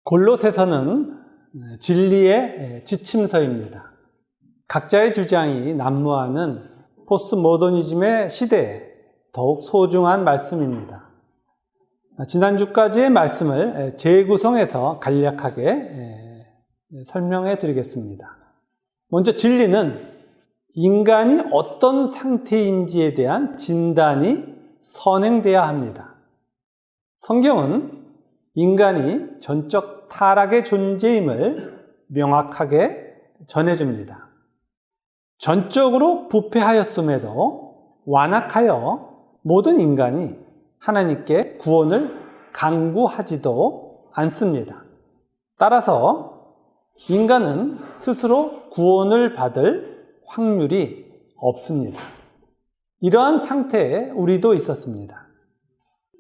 골로새서는 진리의 지침서입니다. 각자의 주장이 난무하는 포스트모더니즘의 시대에 더욱 소중한 말씀입니다. 지난주까지의 말씀을 재구성해서 간략하게 설명해 드리겠습니다. 먼저 진리는 인간이 어떤 상태인지에 대한 진단이 선행돼야 합니다. 성경은 인간이 전적 타락의 존재임을 명확하게 전해줍니다. 전적으로 부패하였음에도 완악하여 모든 인간이 하나님께 구원을 강구하지도 않습니다. 따라서 인간은 스스로 구원을 받을 확률이 없습니다. 이러한 상태에 우리도 있었습니다.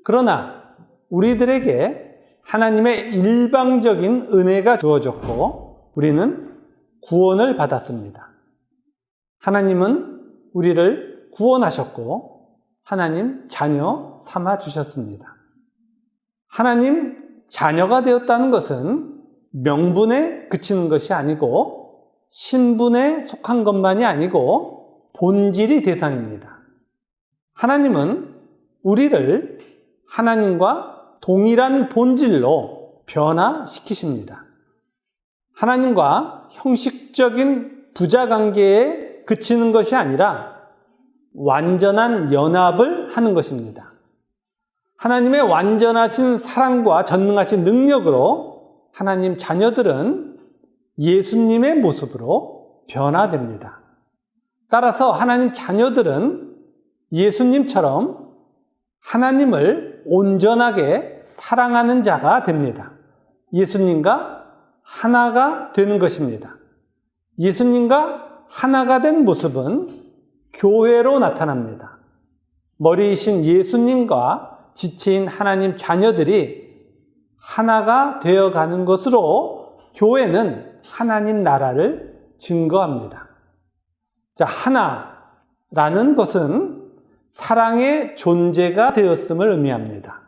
그러나 우리들에게 하나님의 일방적인 은혜가 주어졌고 우리는 구원을 받았습니다. 하나님은 우리를 구원하셨고 하나님 자녀 삼아 주셨습니다. 하나님 자녀가 되었다는 것은 명분에 그치는 것이 아니고 신분에 속한 것만이 아니고 본질이 대상입니다. 하나님은 우리를 하나님과 동일한 본질로 변화시키십니다. 하나님과 형식적인 부자관계에 그치는 것이 아니라 완전한 연합을 하는 것입니다. 하나님의 완전하신 사랑과 전능하신 능력으로 하나님 자녀들은 예수님의 모습으로 변화됩니다. 따라서 하나님 자녀들은 예수님처럼 하나님을 온전하게 사랑하는 자가 됩니다. 예수님과 하나가 되는 것입니다. 예수님과 하나가 된 모습은 교회로 나타납니다. 머리이신 예수님과 지체인 하나님 자녀들이 하나가 되어가는 것으로 교회는 하나님 나라를 증거합니다. 자, 하나라는 것은 사랑의 존재가 되었음을 의미합니다.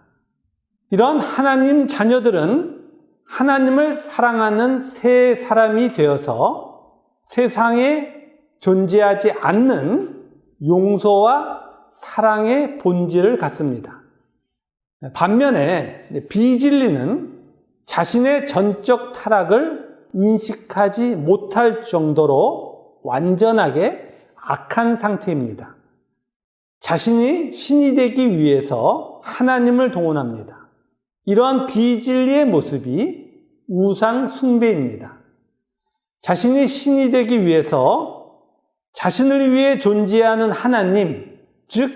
이런 하나님 자녀들은 하나님을 사랑하는 새 사람이 되어서 세상에 존재하지 않는 용서와 사랑의 본질을 갖습니다. 반면에 비진리는 자신의 전적 타락을 인식하지 못할 정도로 완전하게 악한 상태입니다. 자신이 신이 되기 위해서 하나님을 동원합니다. 이러한 비진리의 모습이 우상 숭배입니다. 자신이 신이 되기 위해서 자신을 위해 존재하는 하나님, 즉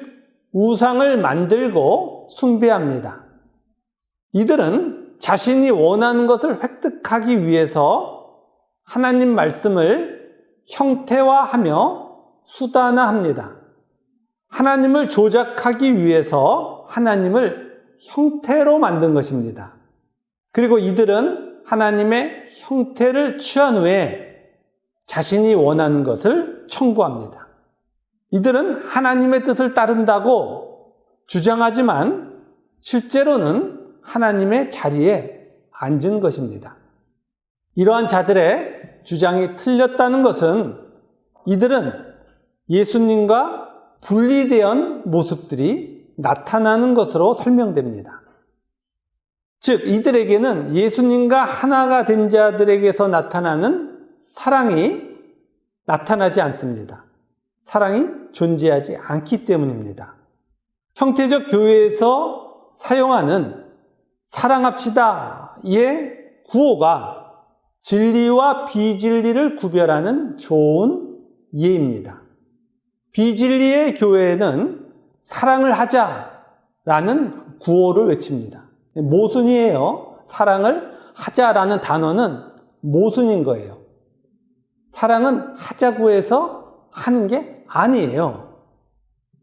우상을 만들고 숭배합니다. 이들은 자신이 원하는 것을 획득하기 위해서 하나님 말씀을 형태화하며 수단화합니다. 하나님을 조작하기 위해서 하나님을 형태로 만든 것입니다. 그리고 이들은 하나님의 형태를 취한 후에 자신이 원하는 것을 청구합니다. 이들은 하나님의 뜻을 따른다고 주장하지만 실제로는 하나님의 자리에 앉은 것입니다. 이러한 자들의 주장이 틀렸다는 것은 이들은 예수님과 분리된 모습들이 나타나는 것으로 설명됩니다. 즉, 이들에게는 예수님과 하나가 된 자들에게서 나타나는 사랑이 나타나지 않습니다. 사랑이 존재하지 않기 때문입니다. 형태적 교회에서 사용하는 사랑합시다의 구호가 진리와 비진리를 구별하는 좋은 예입니다. 비진리의 교회는 사랑을 하자라는 구호를 외칩니다. 모순이에요. 사랑을 하자라는 단어는 모순인 거예요. 사랑은 하자고 해서 하는 게 아니에요.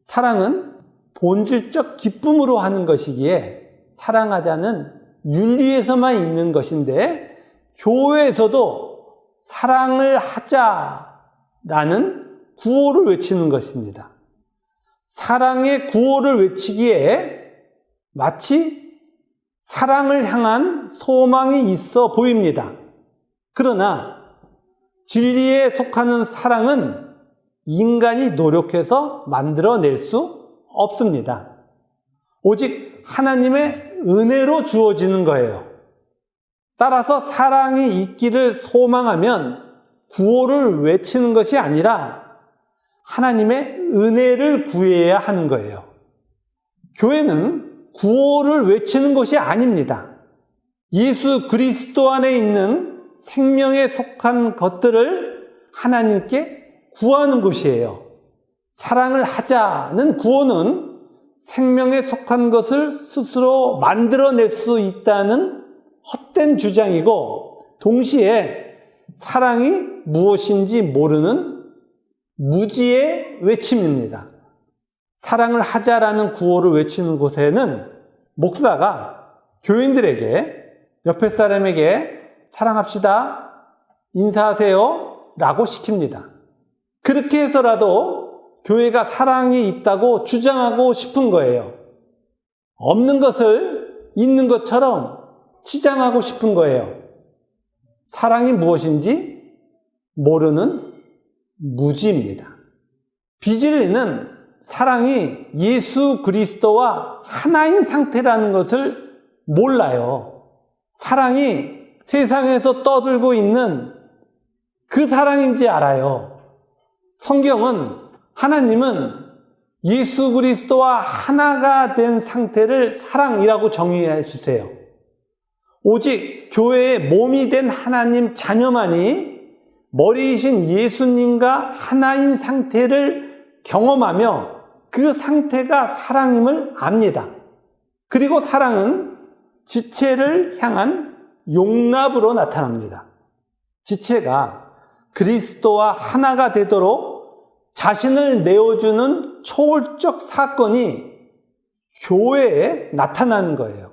사랑은 본질적 기쁨으로 하는 것이기에 사랑하자는 윤리에서만 있는 것인데 교회에서도 사랑을 하자라는 구호를 외치는 것입니다. 사랑의 구호를 외치기에 마치 사랑을 향한 소망이 있어 보입니다. 그러나 진리에 속하는 사랑은 인간이 노력해서 만들어낼 수 없습니다. 오직 하나님의 은혜로 주어지는 거예요. 따라서 사랑이 있기를 소망하면 구호를 외치는 것이 아니라 하나님의 은혜를 구해야 하는 거예요. 교회는 구호를 외치는 것이 아닙니다. 예수 그리스도 안에 있는 생명에 속한 것들을 하나님께 구하는 곳이에요. 사랑을 하자는 구호는 생명에 속한 것을 스스로 만들어낼 수 있다는 헛된 주장이고, 동시에 사랑이 무엇인지 모르는 무지의 외침입니다. 사랑을 하자라는 구호를 외치는 곳에는 목사가 교인들에게, 옆에 사람에게 사랑합시다, 인사하세요 라고 시킵니다. 그렇게 해서라도 교회가 사랑이 있다고 주장하고 싶은 거예요. 없는 것을 있는 것처럼 치장하고 싶은 거예요. 사랑이 무엇인지 모르는 무지입니다. 비진리는 사랑이 예수 그리스도와 하나인 상태라는 것을 몰라요. 사랑이 세상에서 떠들고 있는 그 사랑인지 알아요. 성경은, 하나님은 예수 그리스도와 하나가 된 상태를 사랑이라고 정의해 주세요. 오직 교회의 몸이 된 하나님 자녀만이 머리이신 예수님과 하나인 상태를 경험하며 그 상태가 사랑임을 압니다. 그리고 사랑은 지체를 향한 용납으로 나타납니다. 지체가 그리스도와 하나가 되도록 자신을 내어주는 초월적 사건이 교회에 나타나는 거예요.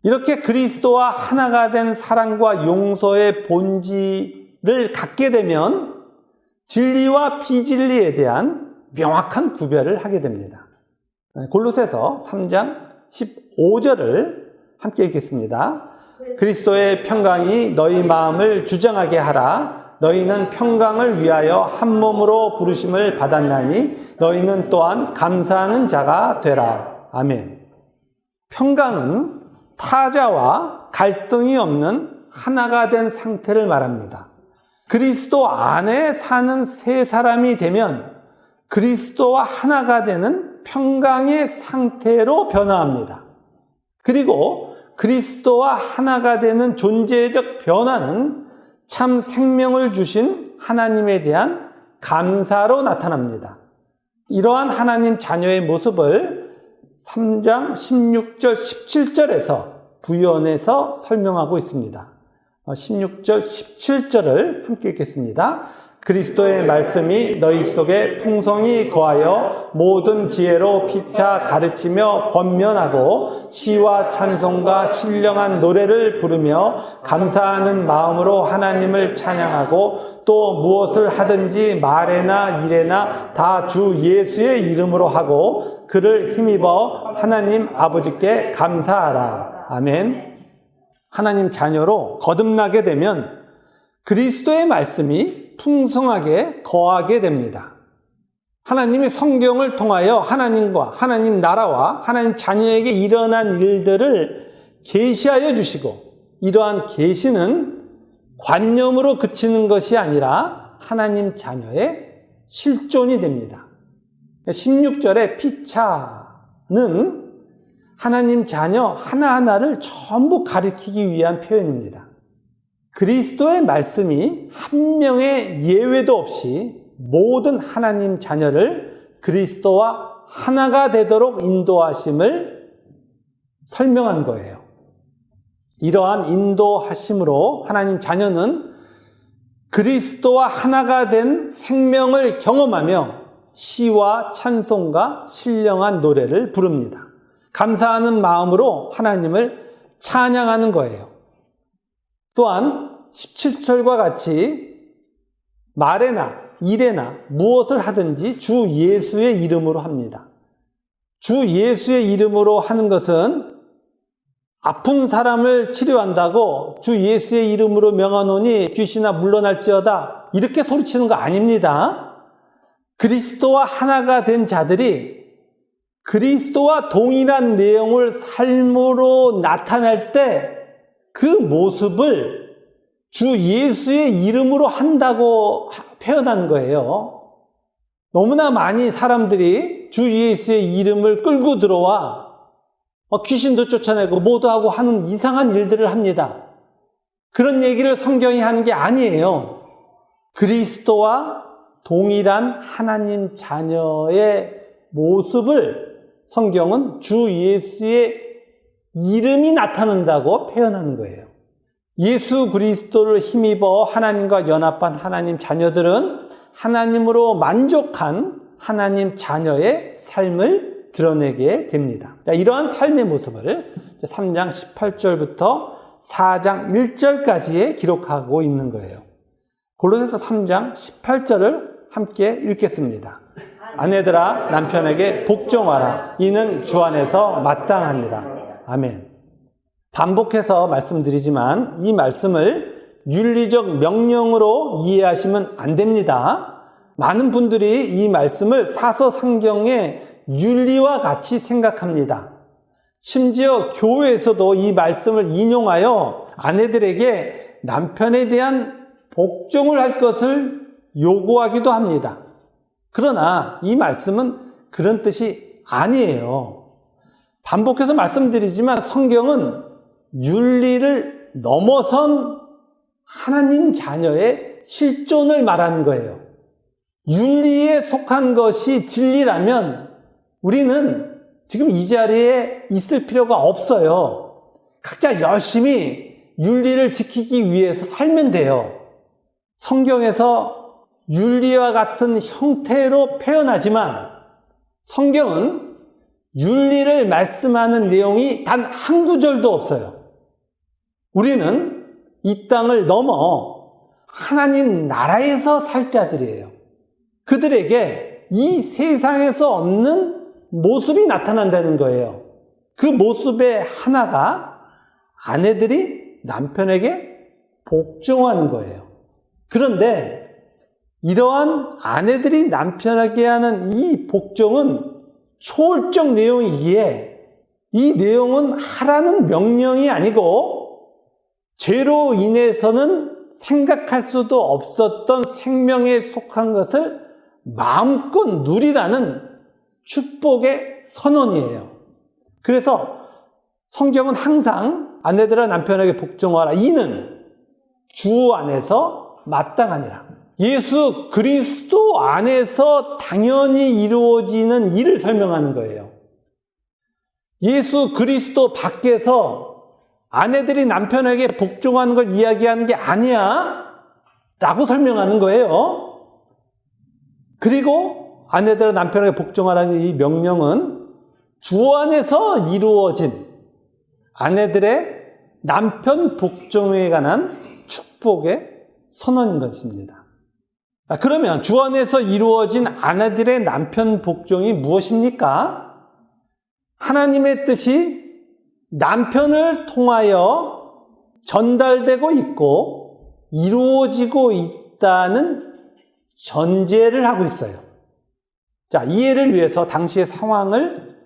이렇게 그리스도와 하나가 된 사랑과 용서의 본질을 갖게 되면 진리와 비진리에 대한 명확한 구별을 하게 됩니다. 골로새서 3장 15절을 함께 읽겠습니다. 그리스도의 평강이 너희 마음을 주장하게 하라. 너희는 평강을 위하여 한 몸으로 부르심을 받았나니 너희는 또한 감사하는 자가 되라. 아멘. 평강은 타자와 갈등이 없는 하나가 된 상태를 말합니다. 그리스도 안에 사는 새 사람이 되면 그리스도와 하나가 되는 평강의 상태로 변화합니다. 그리고 그리스도와 하나가 되는 존재적 변화는 참 생명을 주신 하나님에 대한 감사로 나타납니다. 이러한 하나님 자녀의 모습을 3장 16절 17절에서 부연해서 설명하고 있습니다. 16절 17절을 함께 읽겠습니다. 그리스도의 말씀이 너희 속에 풍성히 거하여 모든 지혜로 피차 가르치며 권면하고 시와 찬송과 신령한 노래를 부르며 감사하는 마음으로 하나님을 찬양하고 또 무엇을 하든지 말에나 일에나 다 주 예수의 이름으로 하고 그를 힘입어 하나님 아버지께 감사하라. 아멘. 하나님 자녀로 거듭나게 되면 그리스도의 말씀이 풍성하게 거하게 됩니다. 하나님의 성경을 통하여 하나님과 하나님 나라와 하나님 자녀에게 일어난 일들을 계시하여 주시고, 이러한 계시는 관념으로 그치는 것이 아니라 하나님 자녀의 실존이 됩니다. 16절의 피차는 하나님 자녀 하나하나를 전부 가리키기 위한 표현입니다. 그리스도의 말씀이 한 명의 예외도 없이 모든 하나님 자녀를 그리스도와 하나가 되도록 인도하심을 설명한 거예요. 이러한 인도하심으로 하나님 자녀는 그리스도와 하나가 된 생명을 경험하며 시와 찬송과 신령한 노래를 부릅니다. 감사하는 마음으로 하나님을 찬양하는 거예요. 또한 17절과 같이 말에나 일에나 무엇을 하든지 주 예수의 이름으로 합니다. 주 예수의 이름으로 하는 것은 아픈 사람을 치료한다고 주 예수의 이름으로 명하노니 귀신아 물러날지어다 이렇게 소리치는 거 아닙니다. 그리스도와 하나가 된 자들이 그리스도와 동일한 내용을 삶으로 나타낼 때 그 모습을 주 예수의 이름으로 한다고 표현한 거예요. 너무나 많이 사람들이 주 예수의 이름을 끌고 들어와 귀신도 쫓아내고 뭐도 하고 하는 이상한 일들을 합니다. 그런 얘기를 성경이 하는 게 아니에요. 그리스도와 동일한 하나님 자녀의 모습을 성경은 주 예수의 이름이 나타난다고 표현하는 거예요. 예수 그리스도를 힘입어 하나님과 연합한 하나님 자녀들은 하나님으로 만족한 하나님 자녀의 삶을 드러내게 됩니다. 이러한 삶의 모습을 3장 18절부터 4장 1절까지에 기록하고 있는 거예요. 골로새서 3장 18절을 함께 읽겠습니다. 아내들아 남편에게 복종하라. 이는 주 안에서 마땅하니라. 아멘. 반복해서 말씀드리지만 이 말씀을 윤리적 명령으로 이해하시면 안 됩니다. 많은 분들이 이 말씀을 사서상경의 윤리와 같이 생각합니다. 심지어 교회에서도 이 말씀을 인용하여 아내들에게 남편에 대한 복종을 할 것을 요구하기도 합니다. 그러나 이 말씀은 그런 뜻이 아니에요. 반복해서 말씀드리지만 성경은 윤리를 넘어선 하나님 자녀의 실존을 말하는 거예요. 윤리에 속한 것이 진리라면 우리는 지금 이 자리에 있을 필요가 없어요. 각자 열심히 윤리를 지키기 위해서 살면 돼요. 성경에서 윤리와 같은 형태로 표현하지만 성경은 윤리를 말씀하는 내용이 단 한 구절도 없어요. 우리는 이 땅을 넘어 하나님 나라에서 살 자들이에요. 그들에게 이 세상에서 없는 모습이 나타난다는 거예요. 그 모습의 하나가 아내들이 남편에게 복종하는 거예요. 그런데 이러한 아내들이 남편에게 하는 이 복종은 초월적 내용이기에 이 내용은 하라는 명령이 아니고 죄로 인해서는 생각할 수도 없었던 생명에 속한 것을 마음껏 누리라는 축복의 선언이에요. 그래서 성경은 항상 아내들아 남편에게 복종하라. 이는 주 안에서 마땅하니라. 예수 그리스도 안에서 당연히 이루어지는 일을 설명하는 거예요. 예수 그리스도 밖에서 아내들이 남편에게 복종하는 걸 이야기하는 게 아니야 라고 설명하는 거예요. 그리고 아내들아 남편에게 복종하라는 이 명령은 주 안에서 이루어진 아내들의 남편 복종에 관한 축복의 선언인 것입니다. 그러면 주 안에서 이루어진 아내들의 남편 복종이 무엇입니까? 하나님의 뜻이 남편을 통하여 전달되고 있고 이루어지고 있다는 전제를 하고 있어요. 자, 이해를 위해서 당시의 상황을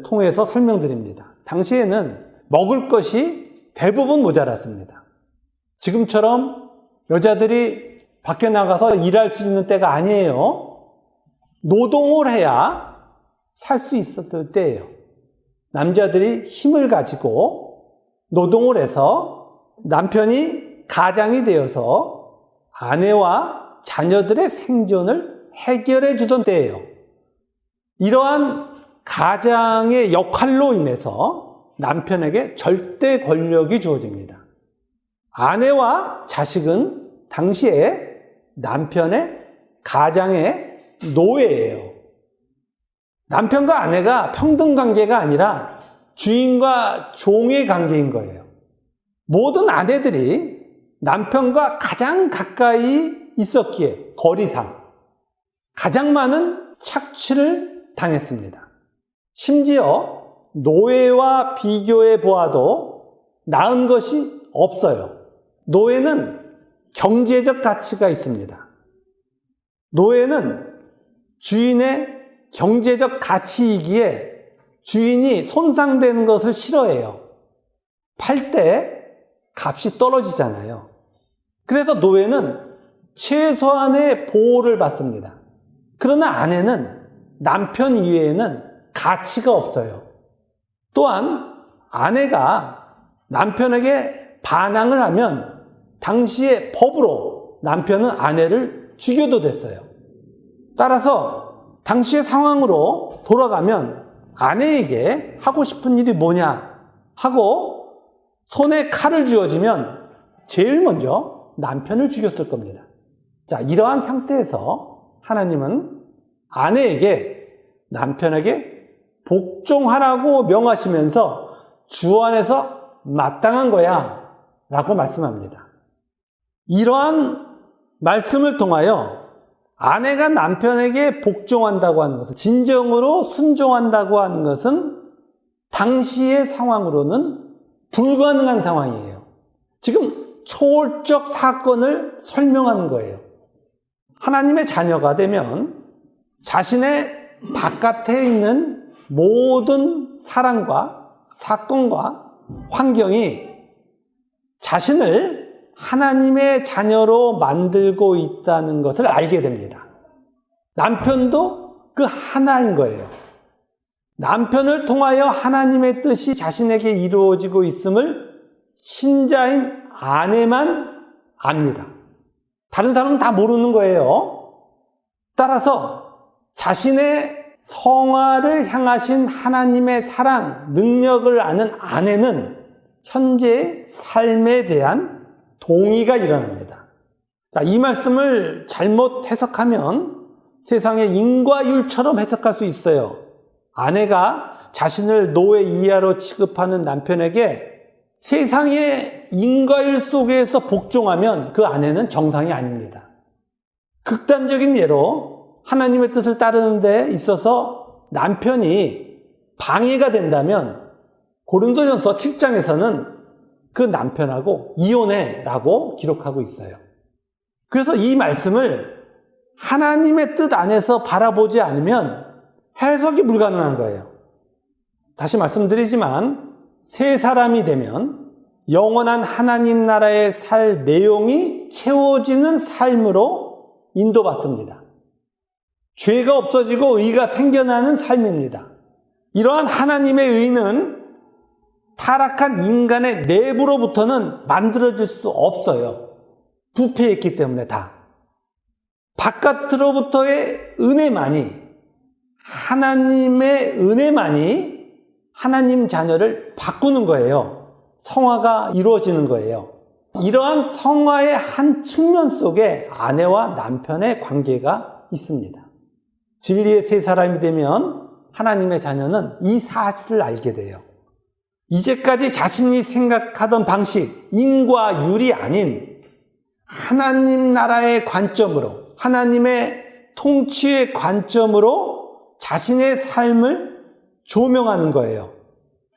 통해서 설명드립니다. 당시에는 먹을 것이 대부분 모자랐습니다. 지금처럼 여자들이 밖에 나가서 일할 수 있는 때가 아니에요. 노동을 해야 살 수 있었을 때예요. 남자들이 힘을 가지고 노동을 해서 남편이 가장이 되어서 아내와 자녀들의 생존을 해결해 주던 때예요. 이러한 가장의 역할로 인해서 남편에게 절대 권력이 주어집니다. 아내와 자식은 당시에 남편의 가장의 노예예요. 남편과 아내가 평등 관계가 아니라 주인과 종의 관계인 거예요. 모든 아내들이 남편과 가장 가까이 있었기에 거리상 가장 많은 착취를 당했습니다. 심지어 노예와 비교해 보아도 나은 것이 없어요. 노예는 경제적 가치가 있습니다. 노예는 주인의 경제적 가치이기에 주인이 손상되는 것을 싫어해요. 팔 때 값이 떨어지잖아요. 그래서 노예는 최소한의 보호를 받습니다. 그러나 아내는 남편 이외에는 가치가 없어요. 또한 아내가 남편에게 반항을 하면 당시의 법으로 남편은 아내를 죽여도 됐어요. 따라서 당시의 상황으로 돌아가면 아내에게 하고 싶은 일이 뭐냐 하고 손에 칼을 쥐어지면 제일 먼저 남편을 죽였을 겁니다. 자, 이러한 상태에서 하나님은 아내에게 남편에게 복종하라고 명하시면서 주 안에서 마땅한 거야 라고 말씀합니다. 이러한 말씀을 통하여 아내가 남편에게 복종한다고 하는 것은, 진정으로 순종한다고 하는 것은 당시의 상황으로는 불가능한 상황이에요. 지금 초월적 사건을 설명하는 거예요. 하나님의 자녀가 되면 자신의 바깥에 있는 모든 사랑과 사건과 환경이 자신을 하나님의 자녀로 만들고 있다는 것을 알게 됩니다. 남편도 그 하나인 거예요. 남편을 통하여 하나님의 뜻이 자신에게 이루어지고 있음을 신자인 아내만 압니다. 다른 사람은 다 모르는 거예요. 따라서 자신의 성화를 향하신 하나님의 사랑, 능력을 아는 아내는 현재의 삶에 대한 동의가 일어납니다. 자, 이 말씀을 잘못 해석하면 세상의 인과율처럼 해석할 수 있어요. 아내가 자신을 노예 이하로 취급하는 남편에게 세상의 인과율 속에서 복종하면 그 아내는 정상이 아닙니다. 극단적인 예로 하나님의 뜻을 따르는 데 있어서 남편이 방해가 된다면 고린도전서 7장에서는 그 남편하고 이혼해라고 기록하고 있어요. 그래서 이 말씀을 하나님의 뜻 안에서 바라보지 않으면 해석이 불가능한 거예요. 다시 말씀드리지만 새 사람이 되면 영원한 하나님 나라에 살 내용이 채워지는 삶으로 인도받습니다. 죄가 없어지고 의가 생겨나는 삶입니다. 이러한 하나님의 의는 타락한 인간의 내부로부터는 만들어질 수 없어요. 부패했기 때문에 다. 바깥으로부터의 은혜만이, 하나님의 은혜만이 하나님 자녀를 바꾸는 거예요. 성화가 이루어지는 거예요. 이러한 성화의 한 측면 속에 아내와 남편의 관계가 있습니다. 진리의 새 사람이 되면 하나님의 자녀는 이 사실을 알게 돼요. 이제까지 자신이 생각하던 방식, 인과 율이 아닌 하나님 나라의 관점으로, 하나님의 통치의 관점으로 자신의 삶을 조명하는 거예요.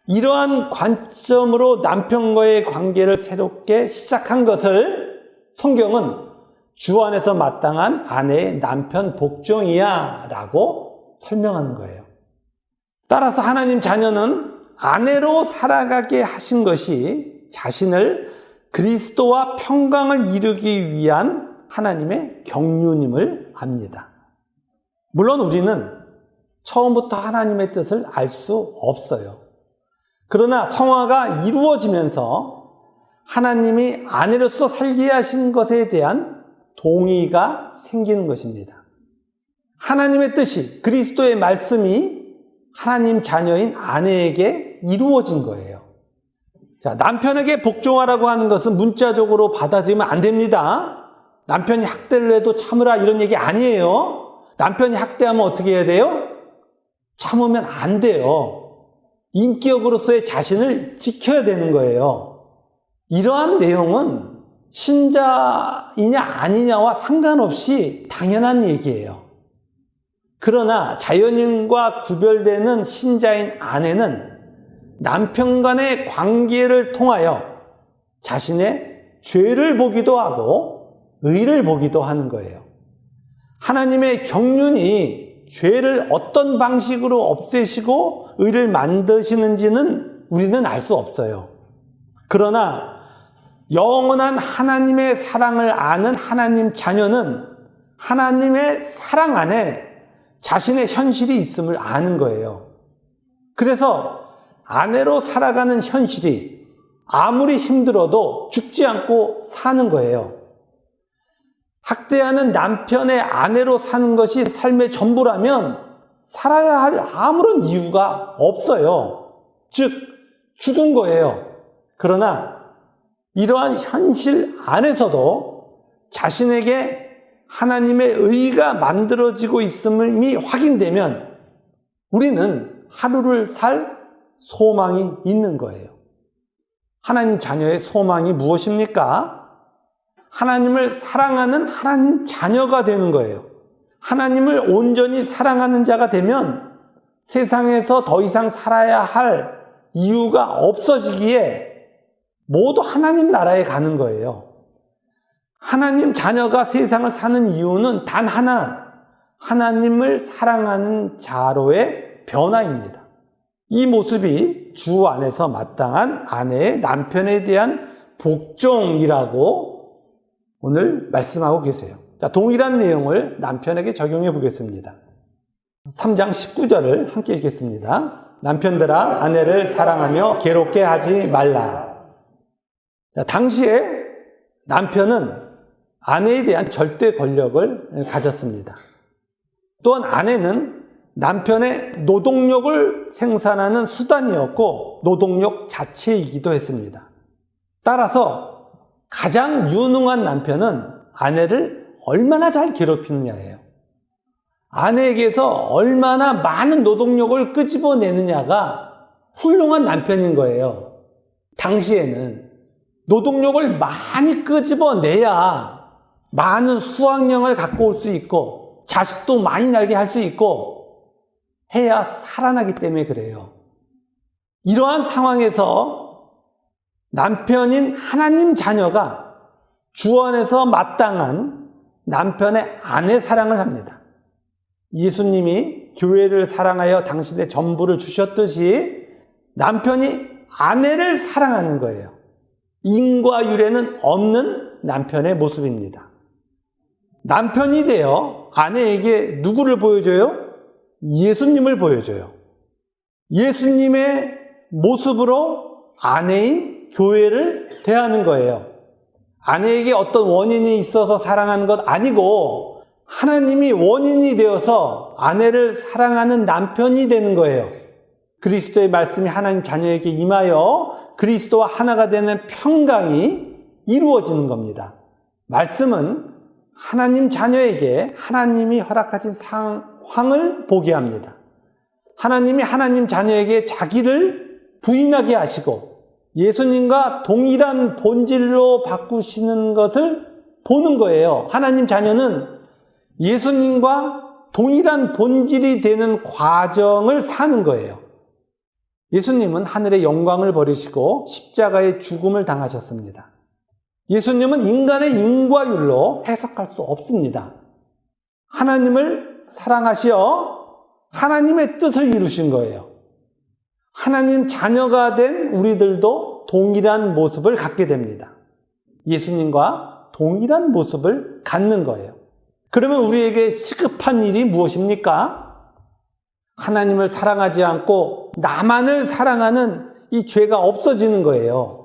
이러한 관점으로 남편과의 관계를 새롭게 시작한 것을 성경은 주 안에서 마땅한 아내의 남편 복종이야 라고 설명하는 거예요. 따라서 하나님 자녀는 아내로 살아가게 하신 것이 자신을 그리스도와 평강을 이루기 위한 하나님의 경륜임을 압니다. 물론 우리는 처음부터 하나님의 뜻을 알 수 없어요. 그러나 성화가 이루어지면서 하나님이 아내로서 살게 하신 것에 대한 동의가 생기는 것입니다. 하나님의 뜻이, 그리스도의 말씀이 하나님 자녀인 아내에게 이루어진 거예요. 자, 남편에게 복종하라고 하는 것은 문자적으로 받아들이면 안 됩니다. 남편이 학대를 해도 참으라 이런 얘기 아니에요. 남편이 학대하면 어떻게 해야 돼요? 참으면 안 돼요. 인격으로서의 자신을 지켜야 되는 거예요. 이러한 내용은 신자이냐 아니냐와 상관없이 당연한 얘기예요. 그러나 자연인과 구별되는 신자인 아내는 남편 간의 관계를 통하여 자신의 죄를 보기도 하고 의를 보기도 하는 거예요. 하나님의 경륜이 죄를 어떤 방식으로 없애시고 의를 만드시는지는 우리는 알 수 없어요. 그러나 영원한 하나님의 사랑을 아는 하나님 자녀는 하나님의 사랑 안에 자신의 현실이 있음을 아는 거예요. 그래서 아내로 살아가는 현실이 아무리 힘들어도 죽지 않고 사는 거예요. 학대하는 남편의 아내로 사는 것이 삶의 전부라면 살아야 할 아무런 이유가 없어요. 즉, 죽은 거예요. 그러나 이러한 현실 안에서도 자신에게 하나님의 의가 만들어지고 있음이 확인되면 우리는 하루를 살 소망이 있는 거예요. 하나님 자녀의 소망이 무엇입니까? 하나님을 사랑하는 하나님 자녀가 되는 거예요. 하나님을 온전히 사랑하는 자가 되면 세상에서 더 이상 살아야 할 이유가 없어지기에 모두 하나님 나라에 가는 거예요. 하나님 자녀가 세상을 사는 이유는 단 하나, 하나님을 사랑하는 자로의 변화입니다. 이 모습이 주 안에서 마땅한 아내의 남편에 대한 복종이라고 오늘 말씀하고 계세요. 자, 동일한 내용을 남편에게 적용해 보겠습니다. 3장 19절을 함께 읽겠습니다. 남편들아 아내를 사랑하며 괴롭게 하지 말라. 자, 당시에 남편은 아내에 대한 절대 권력을 가졌습니다. 또한 아내는 남편의 노동력을 생산하는 수단이었고 노동력 자체이기도 했습니다. 따라서 가장 유능한 남편은 아내를 얼마나 잘 괴롭히느냐예요. 아내에게서 얼마나 많은 노동력을 끄집어내느냐가 훌륭한 남편인 거예요. 당시에는 노동력을 많이 끄집어내야 많은 수확량을 갖고 올 수 있고 자식도 많이 날게 할 수 있고 해야 살아나기 때문에 그래요. 이러한 상황에서 남편인 하나님 자녀가 주 안에서 마땅한 남편의 아내 사랑을 합니다. 예수님이 교회를 사랑하여 당신의 전부를 주셨듯이 남편이 아내를 사랑하는 거예요. 인과 유래는 없는 남편의 모습입니다. 남편이 되어 아내에게 누구를 보여줘요? 예수님을 보여줘요. 예수님의 모습으로 아내인 교회를 대하는 거예요. 아내에게 어떤 원인이 있어서 사랑하는 것 아니고 하나님이 원인이 되어서 아내를 사랑하는 남편이 되는 거예요. 그리스도의 말씀이 하나님 자녀에게 임하여 그리스도와 하나가 되는 평강이 이루어지는 겁니다. 말씀은 하나님 자녀에게 하나님이 허락하신 상황을 보게 합니다. 하나님이 하나님 자녀에게 자기를 부인하게 하시고 예수님과 동일한 본질로 바꾸시는 것을 보는 거예요. 하나님 자녀는 예수님과 동일한 본질이 되는 과정을 사는 거예요. 예수님은 하늘의 영광을 버리시고 십자가의 죽음을 당하셨습니다. 예수님은 인간의 인과율로 해석할 수 없습니다. 하나님을 사랑하시어 하나님의 뜻을 이루신 거예요. 하나님 자녀가 된 우리들도 동일한 모습을 갖게 됩니다. 예수님과 동일한 모습을 갖는 거예요. 그러면 우리에게 시급한 일이 무엇입니까? 하나님을 사랑하지 않고 나만을 사랑하는 이 죄가 없어지는 거예요.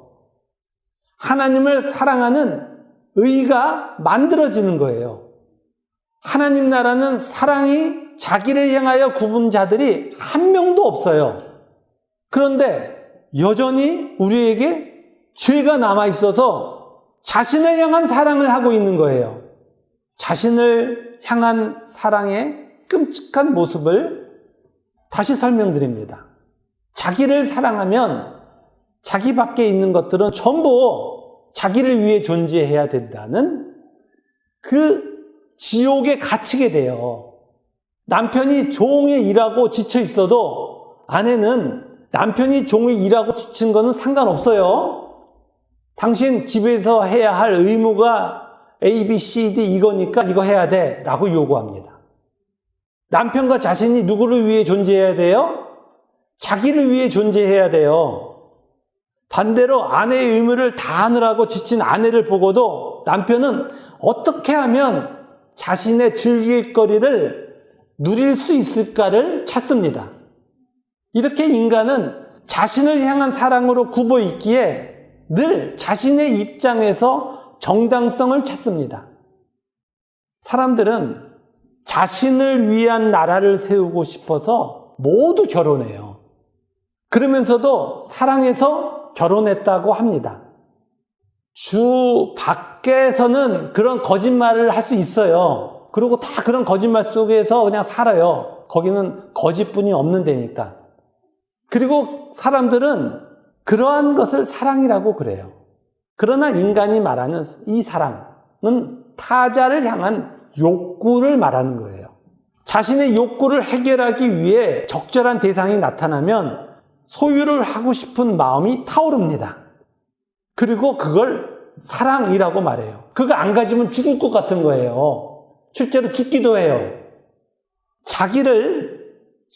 하나님을 사랑하는 의가 만들어지는 거예요. 하나님 나라는 사랑이 자기를 향하여 굽은 자들이 한 명도 없어요. 그런데 여전히 우리에게 죄가 남아있어서 자신을 향한 사랑을 하고 있는 거예요. 자신을 향한 사랑의 끔찍한 모습을 다시 설명드립니다. 자기를 사랑하면 자기 밖에 있는 것들은 전부 자기를 위해 존재해야 된다는 그 지옥에 갇히게 돼요. 남편이 종일 일하고 지쳐 있어도 아내는 남편이 종일 일하고 지친 거는 상관없어요. 당신 집에서 해야 할 의무가 A, B, C, D 이거니까 이거 해야 돼 라고 요구합니다. 남편과 자신이 누구를 위해 존재해야 돼요? 자기를 위해 존재해야 돼요. 반대로 아내의 의무를 다하느라고 지친 아내를 보고도 남편은 어떻게 하면 자신의 즐길 거리를 누릴 수 있을까를 찾습니다. 이렇게 인간은 자신을 향한 사랑으로 굽어 있기에 늘 자신의 입장에서 정당성을 찾습니다. 사람들은 자신을 위한 나라를 세우고 싶어서 모두 결혼해요. 그러면서도 사랑해서 결혼했다고 합니다. 주 밖에서는 그런 거짓말을 할 수 있어요. 그리고 다 그런 거짓말 속에서 그냥 살아요. 거기는 거짓뿐이 없는 데니까. 그리고 사람들은 그러한 것을 사랑이라고 그래요. 그러나 인간이 말하는 이 사랑은 타자를 향한 욕구를 말하는 거예요. 자신의 욕구를 해결하기 위해 적절한 대상이 나타나면 소유를 하고 싶은 마음이 타오릅니다. 그리고 그걸 사랑이라고 말해요. 그거 안 가지면 죽을 것 같은 거예요. 실제로 죽기도 해요. 자기를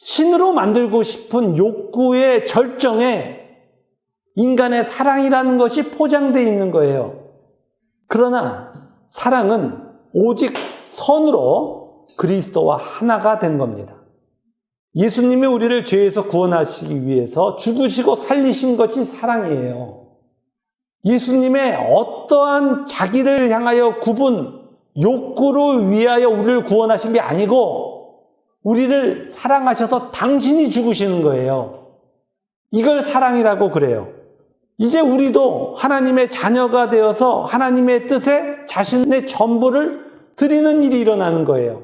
신으로 만들고 싶은 욕구의 절정에 인간의 사랑이라는 것이 포장되어 있는 거예요. 그러나 사랑은 오직 선으로 그리스도와 하나가 된 겁니다. 예수님이 우리를 죄에서 구원하시기 위해서 죽으시고 살리신 것이 사랑이에요. 예수님의 어떠한 자기를 향하여 굽은 욕구를 위하여 우리를 구원하신 게 아니고 우리를 사랑하셔서 당신이 죽으시는 거예요. 이걸 사랑이라고 그래요. 이제 우리도 하나님의 자녀가 되어서 하나님의 뜻에 자신의 전부를 드리는 일이 일어나는 거예요.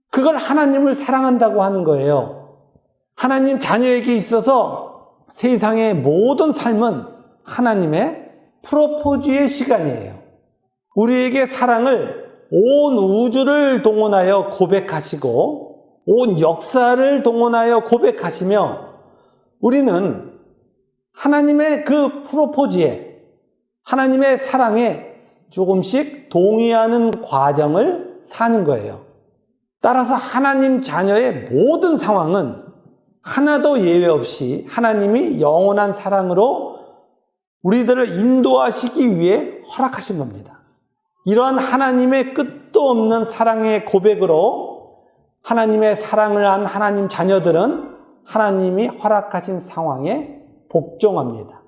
그걸 하나님을 사랑한다고 하는 거예요. 하나님 자녀에게 있어서 세상의 모든 삶은 하나님의 프로포즈의 시간이에요. 우리에게 사랑을 온 우주를 동원하여 고백하시고 온 역사를 동원하여 고백하시며 우리는 하나님의 그 프로포즈에 하나님의 사랑에 조금씩 동의하는 과정을 사는 거예요. 따라서 하나님 자녀의 모든 상황은 하나도 예외 없이 하나님이 영원한 사랑으로 우리들을 인도하시기 위해 허락하신 겁니다. 이러한 하나님의 끝도 없는 사랑의 고백으로 하나님의 사랑을 한 하나님 자녀들은 하나님이 허락하신 상황에 복종합니다.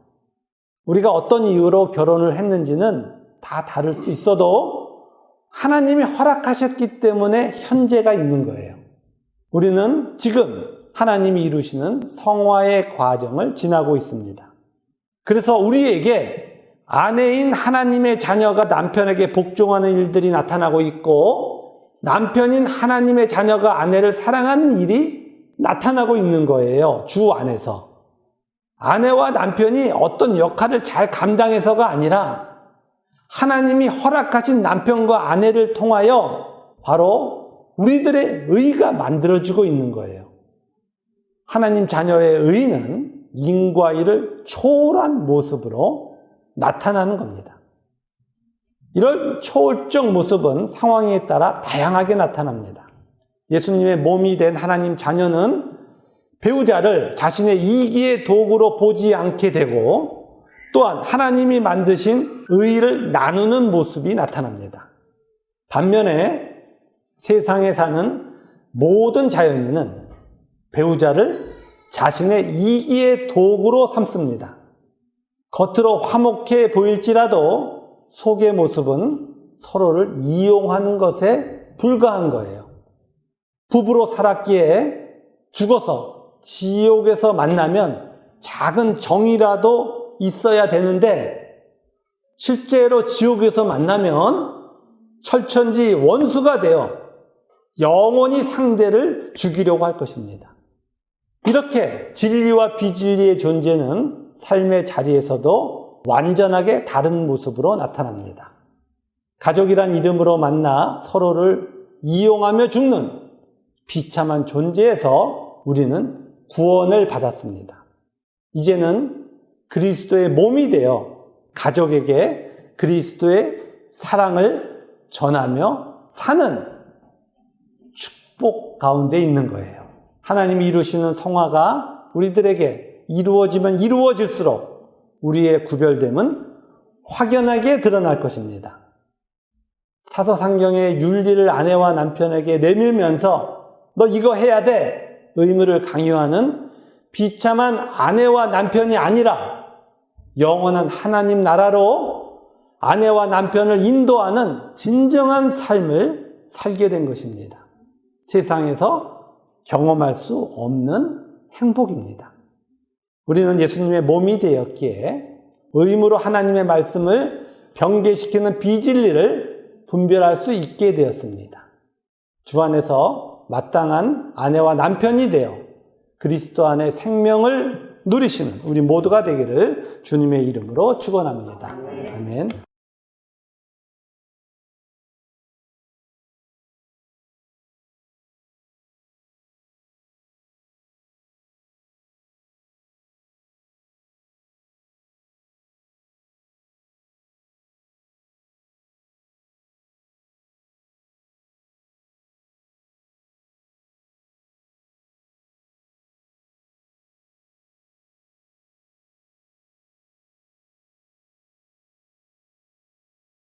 우리가 어떤 이유로 결혼을 했는지는 다 다를 수 있어도 하나님이 허락하셨기 때문에 현재가 있는 거예요. 우리는 지금 하나님이 이루시는 성화의 과정을 지나고 있습니다. 그래서 우리에게 아내인 하나님의 자녀가 남편에게 복종하는 일들이 나타나고 있고 남편인 하나님의 자녀가 아내를 사랑하는 일이 나타나고 있는 거예요. 주 안에서. 아내와 남편이 어떤 역할을 잘 감당해서가 아니라 하나님이 허락하신 남편과 아내를 통하여 바로 우리들의 의가 만들어지고 있는 거예요. 하나님 자녀의 의는 인과 의를 초월한 모습으로 나타나는 겁니다. 이런 초월적 모습은 상황에 따라 다양하게 나타납니다. 예수님의 몸이 된 하나님 자녀는 배우자를 자신의 이기의 도구로 보지 않게 되고 또한 하나님이 만드신 의를 나누는 모습이 나타납니다. 반면에 세상에 사는 모든 자연인은 배우자를 자신의 이기의 도구로 삼습니다. 겉으로 화목해 보일지라도 속의 모습은 서로를 이용하는 것에 불과한 거예요. 부부로 살았기에 죽어서 지옥에서 만나면 작은 정이라도 있어야 되는데 실제로 지옥에서 만나면 철천지 원수가 되어 영원히 상대를 죽이려고 할 것입니다. 이렇게 진리와 비진리의 존재는 삶의 자리에서도 완전하게 다른 모습으로 나타납니다. 가족이란 이름으로 만나 서로를 이용하며 죽는 비참한 존재에서 우리는 구원을 받았습니다. 이제는 그리스도의 몸이 되어 가족에게 그리스도의 사랑을 전하며 사는 축복 가운데 있는 거예요. 하나님이 이루시는 성화가 우리들에게 이루어지면 이루어질수록 우리의 구별됨은 확연하게 드러날 것입니다. 사서상경의 윤리를 아내와 남편에게 내밀면서 너 이거 해야 돼 의무를 강요하는 비참한 아내와 남편이 아니라 영원한 하나님 나라로 아내와 남편을 인도하는 진정한 삶을 살게 된 것입니다. 세상에서 경험할 수 없는 행복입니다. 우리는 예수님의 몸이 되었기에 의무로 하나님의 말씀을 경계시키는 비진리를 분별할 수 있게 되었습니다. 주 안에서 마땅한 아내와 남편이 되어 그리스도 안에 생명을 누리시는 우리 모두가 되기를 주님의 이름으로 축원합니다. 아멘.